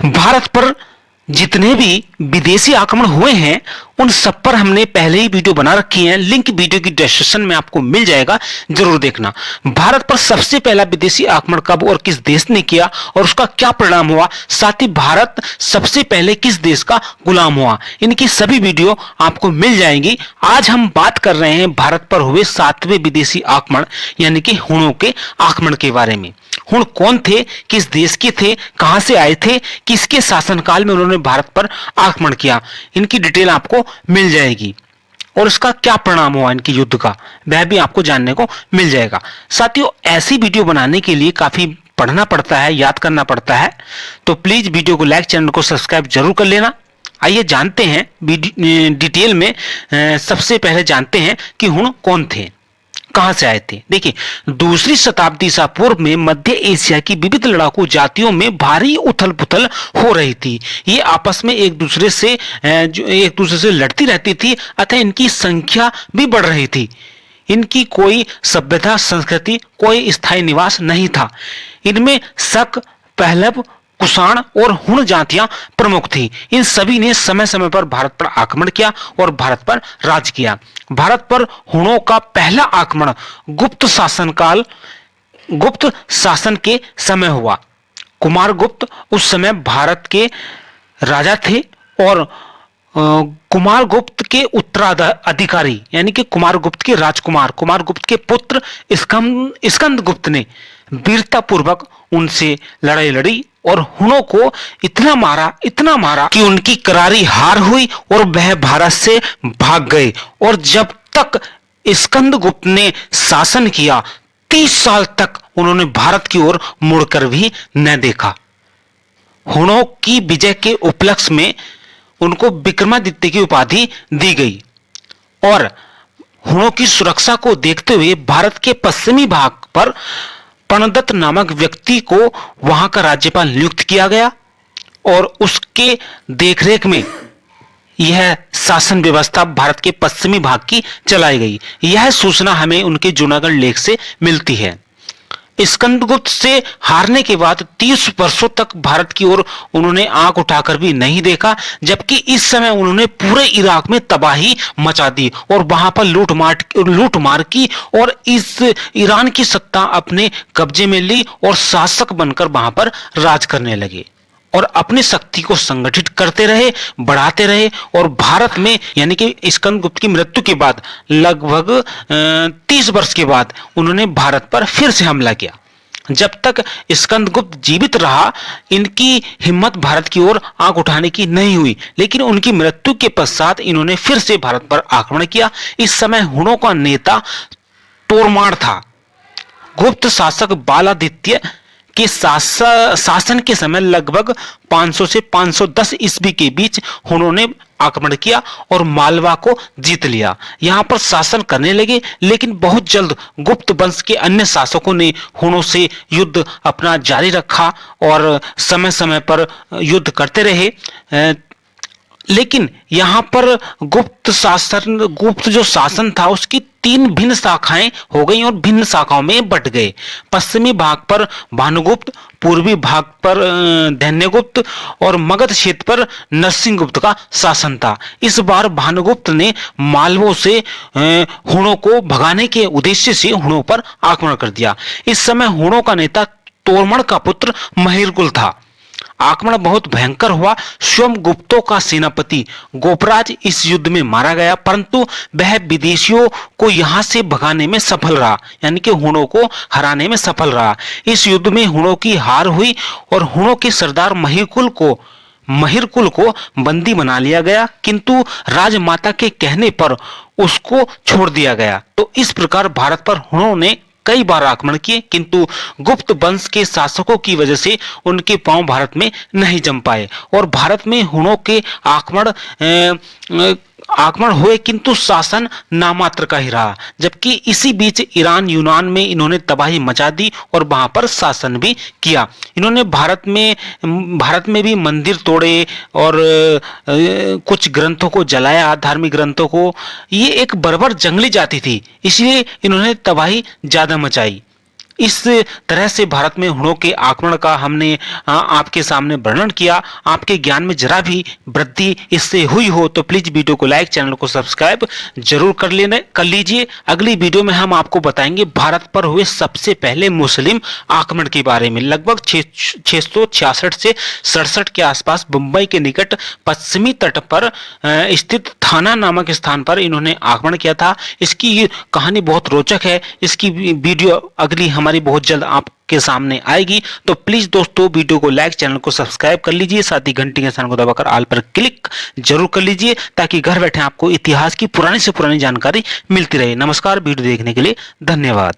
भारत पर जितने भी विदेशी आक्रमण हुए हैं उन सब पर हमने पहले ही वीडियो बना रखी है, लिंक वीडियो की डिस्क्रिप्शन में आपको मिल जाएगा, जरूर देखना। भारत पर सबसे पहला विदेशी आक्रमण कब और किस देश ने किया और उसका क्या परिणाम हुआ, साथ ही भारत सबसे पहले किस देश का गुलाम हुआ, इनकी सभी वीडियो आपको मिल जाएंगी। आज हम बात कर रहे हैं भारत पर हुए 7वें विदेशी आक्रमण यानी कि हुणों के आक्रमण के बारे में। हुण कौन थे, किस देश के थे, कहां से आए थे, किसके शासनकाल में उन्होंने भारत पर आक्रमण किया, इनकी डिटेल आपको मिल जाएगी और इसका क्या परिणाम हुआ इनके युद्ध का, वह भी आपको जानने को मिल जाएगा। साथियों, ऐसी वीडियो बनाने के लिए काफी पढ़ना पड़ता है, याद करना पड़ता है, तो प्लीज वीडियो को लाइक, चैनल को सब्सक्राइब जरूर कर लेना। आइए जानते हैं डिटेल में। सबसे पहले जानते हैं कि हुण कौन थे, कहां से आए थे। देखिए, दूसरी शताब्दी ईसा पूर्व में मध्य एशिया की विविध लड़ाकू जातियों में भारी उथल पुथल हो रही थी। ये आपस में एक दूसरे से लड़ती रहती थी, अतः इनकी संख्या भी बढ़ रही थी। इनकी कोई सभ्यता, संस्कृति, कोई स्थायी निवास नहीं था। इनमें शक, पहलव, कुषाण और हुण जातियां प्रमुख थी। इन सभी ने समय समय पर भारत पर आक्रमण किया और भारत पर राज किया। भारत पर हुणों का पहला आक्रमण गुप्त शासन के समय हुआ। कुमारगुप्त उस समय भारत के राजा थे और कुमारगुप्त के उत्तराधिकारी यानी कि कुमारगुप्त के राजकुमार, कुमारगुप्त के पुत्र स्कंदगुप्त ने वीरता पूर्वक उनसे लड़ाई लड़ी और हुणों को इतना मारा कि उनकी करारी हार हुई और वह भारत से भाग गए। और जब तक स्कंदगुप्त ने शासन किया 30 साल तक उन्होंने भारत की ओर मुड़कर भी न देखा। हुणों की विजय के उपलक्ष्य में उनको विक्रमादित्य की उपाधि दी गई और हुणों की सुरक्षा को देखते हुए भारत के पश्चिमी भाग पर प्रणदत्त नामक व्यक्ति को वहां का राज्यपाल नियुक्त किया गया और उसके देखरेख में यह शासन व्यवस्था भारत के पश्चिमी भाग की चलाई गई। यह सूचना हमें उनके जूनागढ़ लेख से मिलती है। स्कंदगुप्त से हारने के बाद 30 वर्षों तक भारत की ओर उन्होंने आंख उठाकर भी नहीं देखा, जबकि इस समय उन्होंने पूरे इराक में तबाही मचा दी और वहां पर लूट मार की और इस ईरान की सत्ता अपने कब्जे में ली और शासक बनकर वहां पर राज करने लगे और अपनी शक्ति को संगठित करते रहे, बढ़ाते रहे। और भारत में यानी कि स्कंदगुप्त की मृत्यु के बाद लगभग 30 वर्ष के बाद उन्होंने भारत पर फिर से हमला किया। जब तक स्कंदगुप्त जीवित रहा, इनकी हिम्मत भारत की ओर आंख उठाने की नहीं हुई, लेकिन उनकी मृत्यु के पश्चात इन्होंने फिर से भारत पर आक्रमण किया। इस समय हुणों का नेता तोरमाण था। गुप्त शासक बालादित्य के शासन के समय लगभग 500 से 510 ईस्वी के बीच हुणों ने आक्रमण किया और मालवा को जीत लिया। यहां पर शासन करने लगे, लेकिन बहुत जल्द गुप्त वंश के अन्य शासकों ने हुणों से युद्ध अपना जारी रखा और समय समय पर युद्ध करते रहे। लेकिन यहां पर गुप्त जो शासन था उसकी 3 भिन्न शाखाएं हो गई और भिन्न शाखाओं में बट गए। पश्चिमी भाग पर भानुगुप्त, पूर्वी भाग पर धन्यगुप्त और मगध क्षेत्र पर नरसिंहगुप्त का शासन था। इस बार भानुगुप्त ने मालवों से हुणों को भगाने के उद्देश्य से हुणों पर आक्रमण कर दिया। इस समय हुणों का नेता तोरमण का पुत्र महिरकुल था। आक्रमण बहुत भयंकर हुआ। स्वयं गुप्तों का सेनापति गोपराज इस युद्ध में मारा गया, परंतु वह विदेशियों को यहां से भगाने में सफल रहा, यानी कि हुणों को हराने में सफल रहा। इस युद्ध में हुणों की हार हुई और हुणों के सरदार महिरकुल को बंदी बना लिया गया, किंतु राजमाता के कहने पर उसको छोड़ दिया गया। तो इस प्रकार भारत पर हुणों ने कई बार आक्रमण किए, किंतु गुप्त वंश के शासकों की वजह से उनके पांव भारत में नहीं जम पाए और भारत में हुणों के आक्रमण हुए, किंतु शासन नामात्र का ही रहा। जबकि इसी बीच ईरान, यूनान में इन्होंने तबाही मचा दी और वहां पर शासन भी किया। इन्होंने भारत में भी मंदिर तोड़े और कुछ ग्रंथों को जलाया, धार्मिक ग्रंथों को। ये एक बर्बर जंगली जाति थी, इसलिए इन्होंने तबाही ज्यादा मचाई। इस तरह से भारत में हुणों के आक्रमण का हमने आपके सामने वर्णन किया। आपके ज्ञान में जरा भी वृद्धि इससे हुई हो तो प्लीज वीडियो को लाइक, चैनल को सब्सक्राइब जरूर कर लीजिए। अगली वीडियो में हम आपको बताएंगे भारत पर हुए सबसे पहले मुस्लिम आक्रमण के बारे में। लगभग 666 से 67 के आसपास मुंबई के निकट पश्चिमी तट पर स्थित थाना नामक स्थान पर इन्होंने आक्रमण किया था। इसकी कहानी बहुत रोचक है। इसकी वीडियो अगली हमारी बहुत जल्द आपके सामने आएगी। तो प्लीज दोस्तों वीडियो को लाइक, चैनल को सब्सक्राइब कर लीजिए, साथ ही घंटी के निशान को दबाकर ऑल पर क्लिक जरूर कर लीजिए ताकि घर बैठे आपको इतिहास की पुरानी से पुरानी जानकारी मिलती रहे। नमस्कार, वीडियो देखने के लिए धन्यवाद।